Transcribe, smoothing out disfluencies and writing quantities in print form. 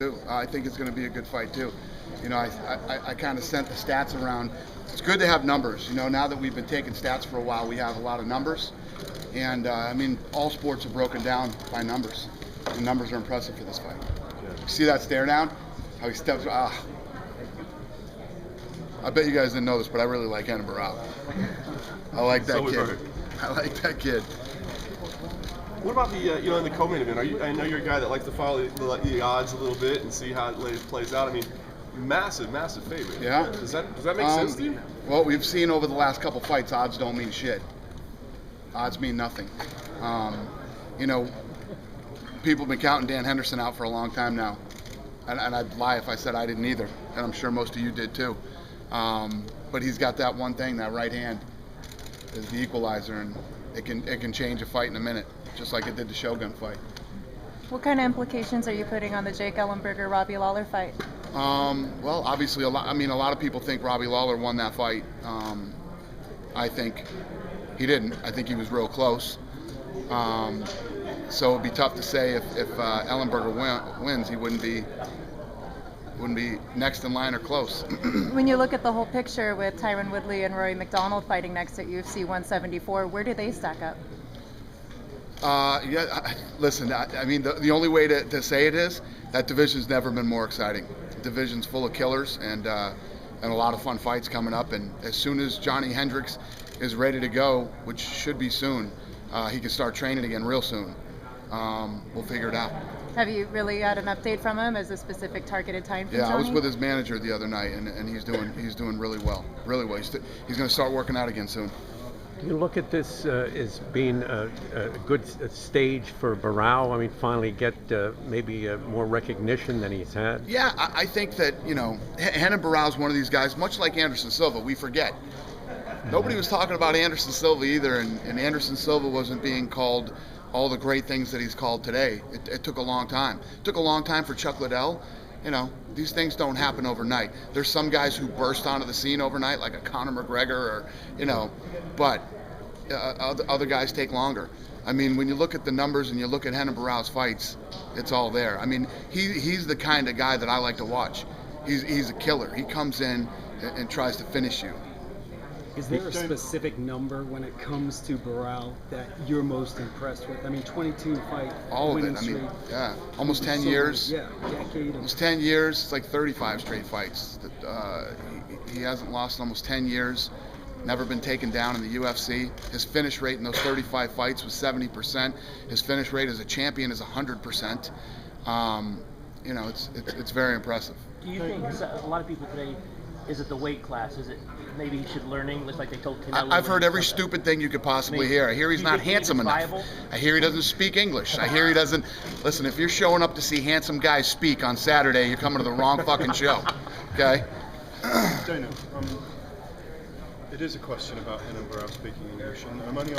I think it's going to be a good fight too. You know, I kind of sent the stats around. It's good to have numbers. You know, now that we've been taking stats for a while, we have a lot of numbers. And I mean, all sports are broken down by numbers. The numbers are impressive for this fight. You see that stare down? How he steps. I bet you guys didn't know this, but I really like Renan Barao. I like that kid. I like that kid. What about the, in the co-main event? I know you're a guy that likes to follow the odds a little bit and see how it plays out. I mean, massive favorite. Yeah. Does that make sense to you? Well, we've seen over the last couple fights, odds don't mean shit. Odds mean nothing. You know, people have been counting Dan Henderson out for a long time now. And I'd lie if I said I didn't either. And I'm sure most of you did too. But he's got that one thing, that right hand is the equalizer, and it can change a fight in a minute, just like it did the Shogun fight. What kind of implications are you putting on the Jake Ellenberger-Robbie Lawler fight? Well, obviously, a lot of people think Robbie Lawler won that fight. I think he didn't. I think he was real close. So it'd be tough to say if Ellenberger wins, he wouldn't be next in line or close. When you look at the whole picture with Tyron Woodley and Rory McDonald fighting next at UFC 174, where do they stack up? Listen, I mean, the only way to say it is that division's never been more exciting. The division's full of killers and a lot of fun fights coming up. And as soon as Johnny Hendricks is ready to go, which should be soon, he can start training again real soon. We'll figure it out. Have you really got an update from him as a specific targeted time for Johnny? I was with his manager the other night, and he's doing really well. Really well. He's going to start working out again soon. Do you look at this as being a good stage for Barao? I mean, finally get maybe more recognition than he's had? Yeah, I think that, Renan Barao's one of these guys, much like Anderson Silva, we forget. Nobody was talking about Anderson Silva either, and Anderson Silva wasn't being called all the great things that he's called today. It took a long time. It took a long time for Chuck Liddell. These things don't happen overnight. There's some guys who burst onto the scene overnight, like a Conor McGregor, or, but other guys take longer. I mean, when you look at the numbers and you look at Renan Barao's fights, it's all there. I mean, he's the kind of guy that I like to watch. He's a killer. He comes in and tries to finish you. Is there a specific number when it comes to Barao that you're most impressed with? I mean, 22 fight all of it. I mean, yeah, almost 10 years. Yeah, decade. Almost 10 years. It's like 35 straight fights. He hasn't lost in almost 10 years. Never been taken down in the UFC. His finish rate in those 35 fights was 70%. His finish rate as a champion is 100%. It's very impressive. Do you think a lot of people today? Is it the weight class? Is it maybe he should learn English like they told Canelo? I've heard every stupid thing you could possibly hear. I hear he's not handsome enough. I hear he doesn't speak English. I hear he doesn't. Listen, if you're showing up to see handsome guys speak on Saturday, you're coming to the wrong fucking show. Okay? Dana, it is a question about Renan Barao speaking English, and I'm only